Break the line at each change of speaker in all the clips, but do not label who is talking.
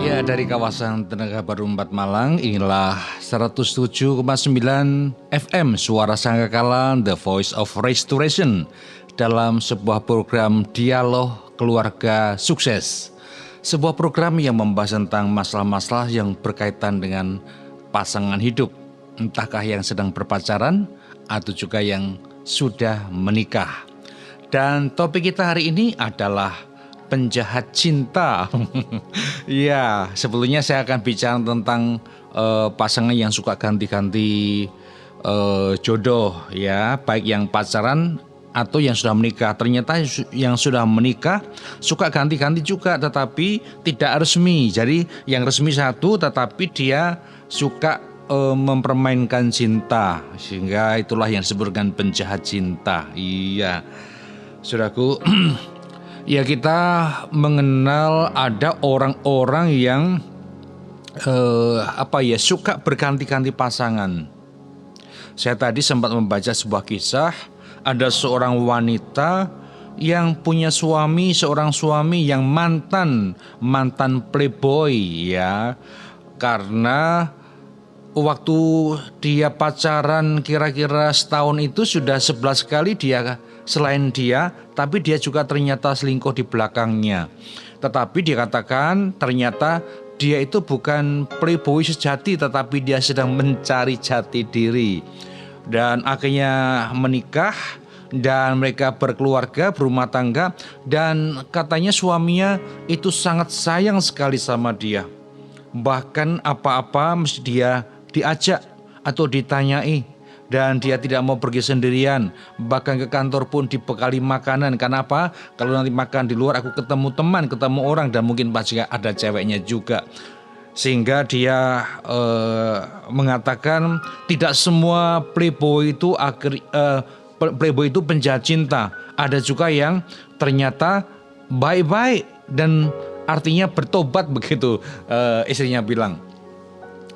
Ya, dari kawasan Tenaga Baru 4 Malang, inilah 107,9 FM Suara Sangkakala, The Voice of Restoration, dalam sebuah program Dialog Keluarga Sukses. Sebuah program yang membahas tentang masalah-masalah yang berkaitan dengan pasangan hidup, entahkah yang sedang berpacaran atau juga yang sudah menikah. Dan topik kita hari ini adalah penjahat cinta. Ya, sebelumnya saya akan bicara tentang pasangan yang suka ganti-ganti jodoh, ya, baik yang pacaran atau yang sudah menikah. Ternyata yang sudah menikah suka ganti-ganti juga, tetapi tidak resmi. Jadi yang resmi satu, tetapi dia suka mempermainkan cinta, sehingga itulah yang disebut dengan penjahat cinta. Iya, saudaraku. Ya, kita mengenal ada orang-orang yang suka berganti-ganti pasangan. Saya tadi sempat membaca sebuah kisah, ada seorang wanita yang punya seorang suami yang mantan playboy, ya. Karena waktu dia pacaran kira-kira setahun itu sudah 11 kali selain dia, tapi dia juga ternyata selingkuh di belakangnya. Tetapi dikatakan ternyata dia itu bukan playboy sejati, tetapi dia sedang mencari jati diri. Dan akhirnya menikah dan mereka berkeluarga, berumah tangga, dan katanya suaminya itu sangat sayang sekali sama dia. Bahkan apa-apa mesti dia diajak atau ditanyai, dan dia tidak mau pergi sendirian. Bahkan ke kantor pun dibekali makanan. Kenapa? Kalau nanti makan di luar aku ketemu teman, ketemu orang, dan mungkin pasti ada ceweknya juga. Sehingga dia mengatakan tidak semua playboy itu penjahat cinta. Ada juga yang ternyata baik-baik dan artinya bertobat, begitu istrinya bilang.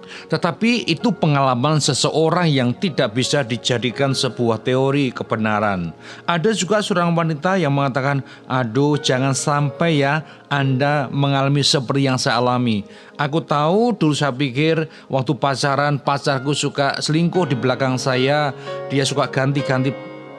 Tetapi itu pengalaman seseorang yang tidak bisa dijadikan sebuah teori kebenaran. Ada juga seorang wanita yang mengatakan, aduh jangan sampai ya Anda mengalami seperti yang saya alami. Aku tahu dulu saya pikir waktu pacaran pacarku suka selingkuh di belakang saya. Dia suka ganti-ganti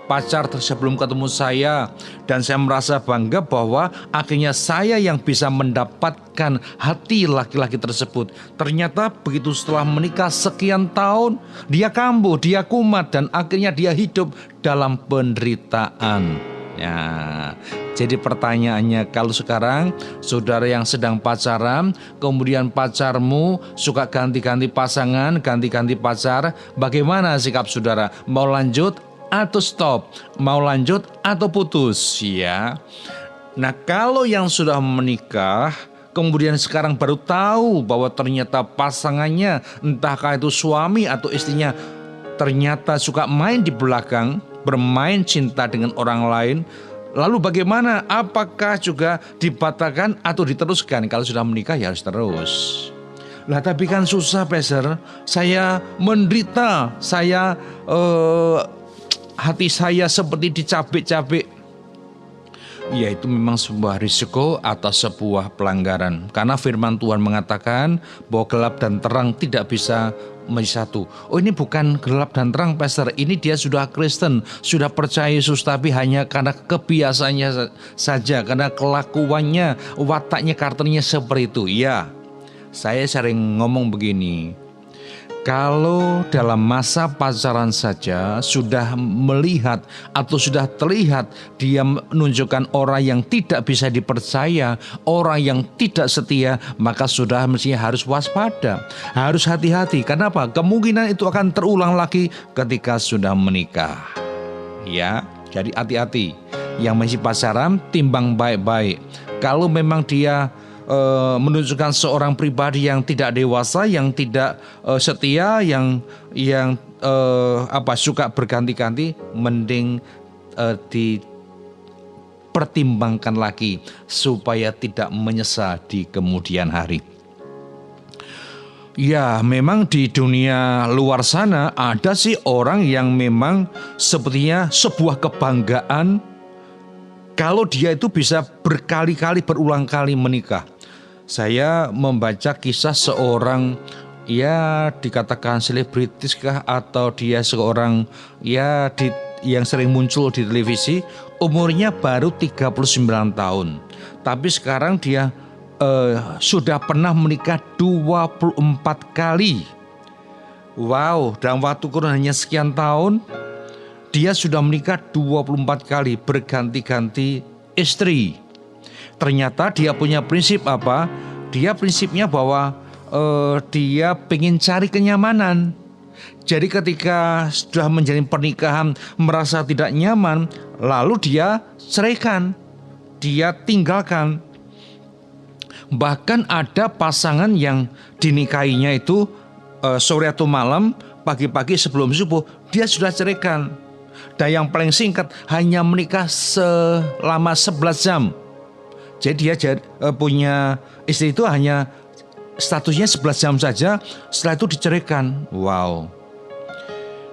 pacar sebelum ketemu saya, dan saya merasa bangga bahwa akhirnya saya yang bisa mendapatkan hati laki-laki tersebut. Ternyata begitu setelah menikah sekian tahun, dia kambuh, dia kumat, dan akhirnya dia hidup dalam penderitaan. Ya, jadi pertanyaannya, kalau sekarang saudara yang sedang pacaran, kemudian pacarmu suka ganti-ganti pasangan, ganti-ganti pacar, bagaimana sikap saudara? Mau lanjut atau stop, mau lanjut atau putus, ya. Nah, kalau yang sudah menikah kemudian sekarang baru tahu bahwa ternyata pasangannya, entahkah itu suami atau istrinya, ternyata suka main di belakang, bermain cinta dengan orang lain, lalu bagaimana? Apakah juga dibatalkan atau diteruskan? Kalau sudah menikah ya harus terus. Lah, tapi kan susah, Peser. Saya menderita, hati saya seperti dicabik-cabik. Ya, itu memang sebuah risiko atau sebuah pelanggaran. Karena firman Tuhan mengatakan bahwa gelap dan terang tidak bisa menjadi satu. Oh, ini bukan gelap dan terang, Pastor. Ini dia sudah Kristen, sudah percaya Yesus, tapi hanya karena kebiasaannya saja, karena kelakuannya, wataknya, karakternya seperti itu. Ya, saya sering ngomong begini. Kalau dalam masa pacaran saja sudah melihat atau sudah terlihat dia menunjukkan orang yang tidak bisa dipercaya, orang yang tidak setia, maka sudah mestinya harus waspada, harus hati-hati. Kenapa? Kemungkinan itu akan terulang lagi ketika sudah menikah. Ya, jadi hati-hati. Yang masih pacaran, timbang baik-baik. Kalau memang dia menunjukkan seorang pribadi yang tidak dewasa, yang tidak setia, yang suka berganti-ganti, mending dipertimbangkan lagi supaya tidak menyesal di kemudian hari. Ya, memang di dunia luar sana ada sih orang yang memang sepertinya sebuah kebanggaan kalau dia itu bisa berkali-kali, berulang kali menikah. Saya membaca kisah seorang, ya dikatakan selebritis kah, atau dia seorang yang sering muncul di televisi, umurnya baru 39 tahun. Tapi sekarang dia sudah pernah menikah 24 kali. Wow, dalam waktu kurun hanya sekian tahun dia sudah menikah 24 kali, berganti-ganti istri. Ternyata dia punya prinsip apa? Dia prinsipnya bahwa dia pengen cari kenyamanan. Jadi ketika sudah menjalin pernikahan merasa tidak nyaman, lalu dia ceraikan, dia tinggalkan. Bahkan ada pasangan yang dinikahinya itu sore atau malam, pagi-pagi sebelum subuh dia sudah ceraikan. Dan yang paling singkat hanya menikah selama 11 jam. Jadi dia punya istri itu hanya statusnya 11 jam saja, setelah itu diceraikan. Wow.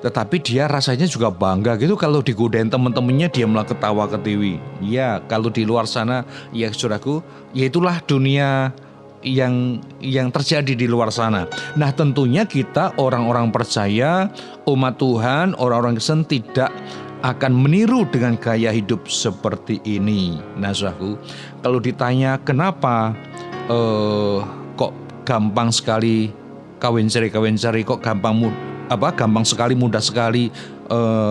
Tetapi dia rasanya juga bangga gitu kalau digodain teman-temannya dia malah ketawa ketiwi. Ya, kalau di luar sana ya saudaraku, ya itulah dunia yang terjadi di luar sana. Nah, tentunya kita orang-orang percaya, umat Tuhan, orang-orang Kristen tidak akan meniru dengan gaya hidup seperti ini. Nah, saudaraku, kalau ditanya kenapa kok gampang sekali kawin cerai, kok gampang sekali, mudah sekali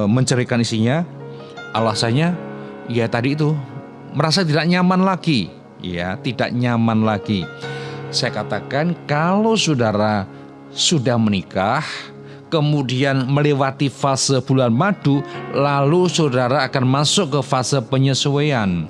menceraikan istrinya, alasannya ya tadi itu, merasa tidak nyaman lagi. Ya, tidak nyaman lagi. Saya katakan kalau saudara sudah menikah, kemudian melewati fase bulan madu, lalu saudara akan masuk ke fase penyesuaian.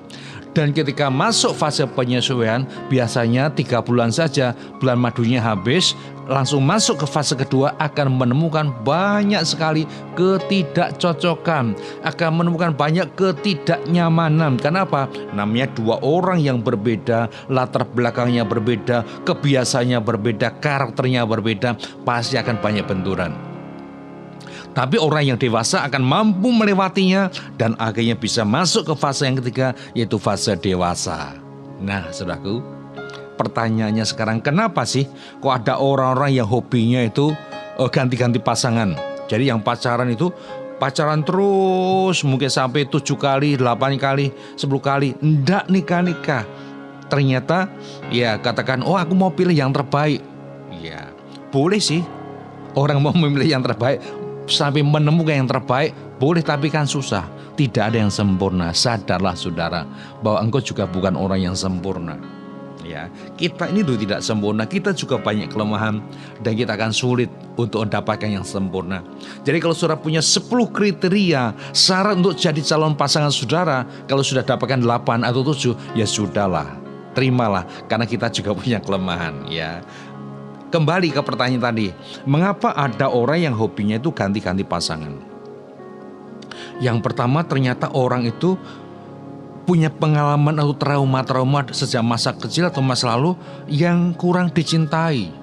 Dan ketika masuk fase penyesuaian, biasanya 3 bulan saja bulan madunya habis, langsung masuk ke fase kedua, akan menemukan banyak sekali ketidakcocokan, akan menemukan banyak ketidaknyamanan. Kenapa? Namanya dua orang yang berbeda, latar belakangnya berbeda, kebiasaannya berbeda, karakternya berbeda, pasti akan banyak benturan. Tapi orang yang dewasa akan mampu melewatinya dan akhirnya bisa masuk ke fase yang ketiga, yaitu fase dewasa. Nah, saudaraku, pertanyaannya sekarang, kenapa sih kok ada orang-orang yang hobinya itu ganti-ganti pasangan? Jadi yang pacaran itu pacaran terus, mungkin sampai 7 kali, 8 kali, 10 kali, ndak nikah-nikah. Ternyata ya katakan, oh aku mau pilih yang terbaik. Ya boleh sih, orang mau memilih yang terbaik sampai menemukan yang terbaik boleh, tapi kan susah. Tidak ada yang sempurna. Sadarlah saudara bahwa engkau juga bukan orang yang sempurna. Ya, kita ini dulu tidak sempurna, kita juga banyak kelemahan dan kita akan sulit untuk mendapatkan yang sempurna. Jadi kalau saudara punya 10 kriteria syarat untuk jadi calon pasangan saudara, kalau sudah dapatkan 8 atau 7, ya sudahlah, terimalah, karena kita juga punya kelemahan. Ya, kembali ke pertanyaan tadi, mengapa ada orang yang hobinya itu ganti-ganti pasangan? Yang pertama, ternyata orang itu punya pengalaman atau trauma sejak masa kecil atau masa lalu yang kurang dicintai.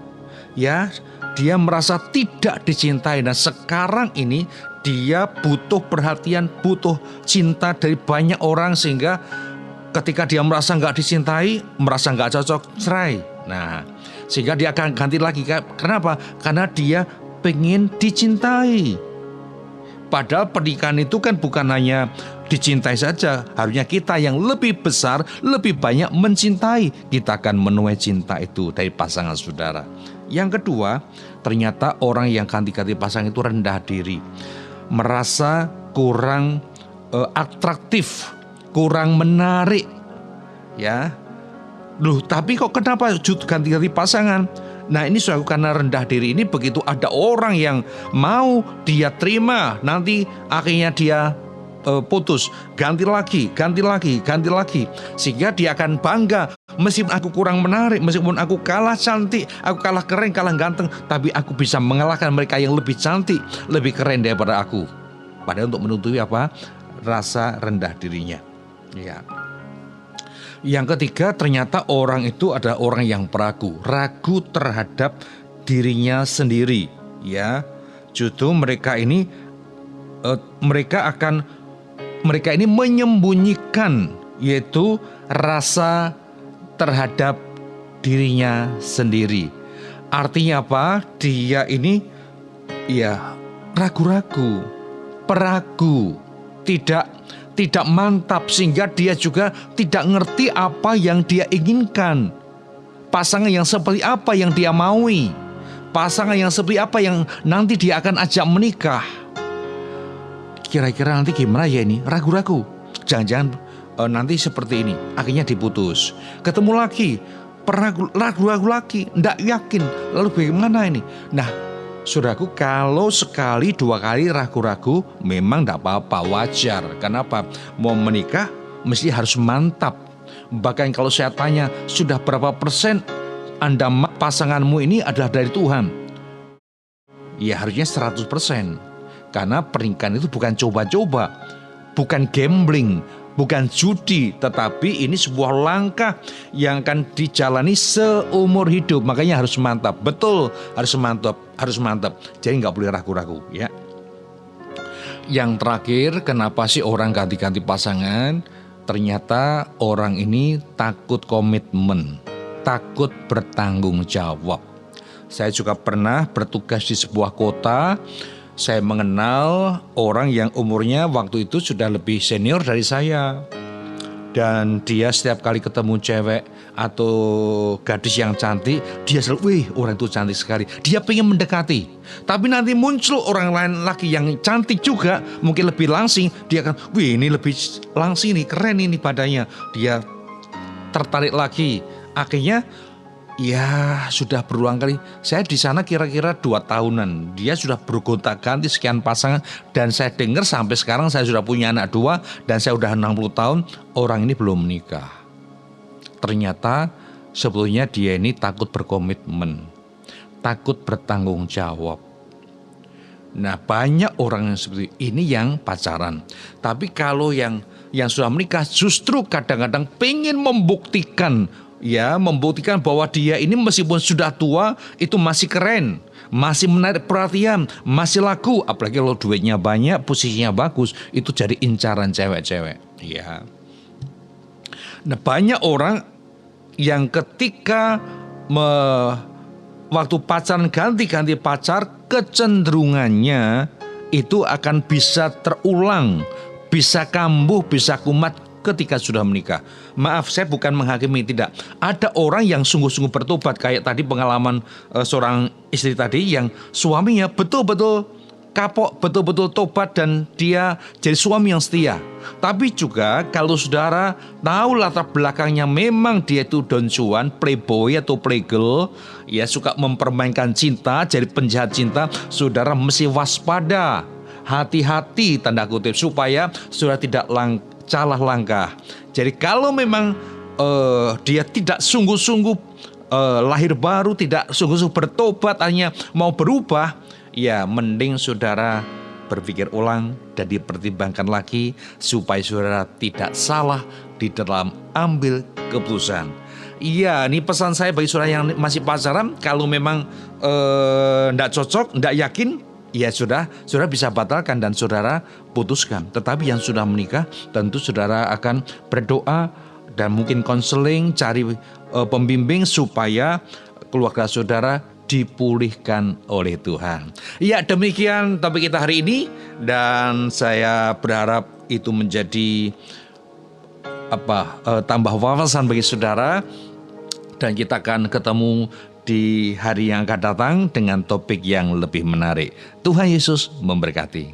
Ya, dia merasa tidak dicintai dan sekarang ini dia butuh perhatian, butuh cinta dari banyak orang, sehingga ketika dia merasa nggak dicintai, merasa nggak cocok, cerai. Nah, sehingga dia akan ganti lagi. Kenapa? Karena dia pengen dicintai. Padahal pernikahan itu kan bukan hanya dicintai saja. Harusnya kita yang lebih besar, lebih banyak mencintai. Kita akan menuai cinta itu dari pasangan saudara. Yang kedua, ternyata orang yang ganti-ganti pasangan itu rendah diri, merasa kurang atraktif, kurang menarik. Ya, loh, tapi kok kenapa ganti-ganti pasangan? Nah, ini suatu karena rendah diri ini, begitu ada orang yang mau dia terima, nanti akhirnya dia putus, ganti lagi, sehingga dia akan bangga. Meskipun aku kurang menarik, meskipun aku kalah cantik, aku kalah keren, kalah ganteng, tapi aku bisa mengalahkan mereka yang lebih cantik, lebih keren daripada aku. Padahal untuk menutupi apa? Rasa rendah dirinya. Ya. Yang ketiga, ternyata orang itu adalah orang yang ragu terhadap dirinya sendiri. Ya, justru mereka ini menyembunyikan, yaitu rasa terhadap dirinya sendiri. Artinya apa? Dia ini ya ragu-ragu, peragu, tidak mantap, sehingga dia juga tidak ngerti apa yang dia inginkan. Pasangan yang seperti apa yang dia maui, pasangan yang seperti apa yang nanti dia akan ajak menikah. Kira-kira nanti gimana ya ini? Ragu-ragu. Jangan-jangan nanti seperti ini. Akhirnya diputus. Ketemu lagi, ragu-ragu lagi, tidak yakin. Lalu bagaimana ini? Nah, saudaraku, kalau sekali dua kali ragu-ragu memang tidak apa-apa, wajar. Kenapa? Mau menikah mesti harus mantap. Bahkan kalau saya tanya, sudah berapa persen Anda pasanganmu ini adalah dari Tuhan? Ya harusnya 100%. Karena pernikahan itu bukan coba-coba, bukan gambling, bukan judi, tetapi ini sebuah langkah yang akan dijalani seumur hidup. Makanya harus mantap, betul, harus mantap. Jadi nggak boleh ragu-ragu, ya. Yang terakhir, kenapa sih orang ganti-ganti pasangan? Ternyata orang ini takut komitmen, takut bertanggung jawab. Saya juga pernah bertugas di sebuah kota. Saya mengenal orang yang umurnya waktu itu sudah lebih senior dari saya. Dan dia setiap kali ketemu cewek atau gadis yang cantik, dia selalu, wih orang itu cantik sekali. Dia pengen mendekati. Tapi nanti muncul orang lain lagi yang cantik juga, mungkin lebih langsing. Dia akan, wih ini lebih langsing nih, keren ini badannya. Dia tertarik lagi. Akhirnya ya sudah berulang kali. Saya di sana kira-kira 2 tahunan. Dia sudah bergonta-ganti sekian pasangan. Dan saya dengar sampai sekarang saya sudah punya anak 2. Dan saya sudah 60 tahun. Orang ini belum menikah. Ternyata sebetulnya dia ini takut berkomitmen. Takut bertanggung jawab. Nah banyak orang yang seperti ini yang pacaran. Tapi kalau yang sudah menikah justru kadang-kadang pengen membuktikan bahwa dia ini meskipun sudah tua itu masih keren, masih menarik perhatian, masih laku. Apalagi kalau duitnya banyak, posisinya bagus, itu jadi incaran cewek-cewek. Ya. Nah banyak orang yang ketika waktu pacaran ganti-ganti pacar, kecenderungannya itu akan bisa terulang, bisa kambuh, bisa kumat ketika sudah menikah. Maaf, saya bukan menghakimi, tidak. Ada orang yang sungguh-sungguh bertobat, kayak tadi pengalaman seorang istri tadi yang suaminya betul-betul kapok, betul-betul tobat dan dia jadi suami yang setia. Tapi juga kalau saudara tahu latar belakangnya memang dia itu don cuan, playboy atau playgirl, ya suka mempermainkan cinta, jadi penjahat cinta, saudara mesti waspada. Hati-hati tanda kutip supaya saudara tidak salah langkah. Jadi kalau memang dia tidak sungguh-sungguh lahir baru, tidak sungguh-sungguh bertobat, hanya mau berubah, ya mending saudara berpikir ulang dan dipertimbangkan lagi supaya saudara tidak salah di dalam ambil keputusan. Iya, ini pesan saya bagi saudara yang masih pacaran, kalau memang tidak cocok, tidak yakin, ya sudah, saudara bisa batalkan dan saudara putuskan. Tetapi yang sudah menikah, tentu saudara akan berdoa dan mungkin konseling, cari pembimbing supaya keluarga saudara dipulihkan oleh Tuhan. Ya, demikian topik kita hari ini, dan saya berharap itu menjadi tambah wawasan bagi saudara, dan kita akan ketemu di hari yang akan datang dengan topik yang lebih menarik. Tuhan Yesus memberkati.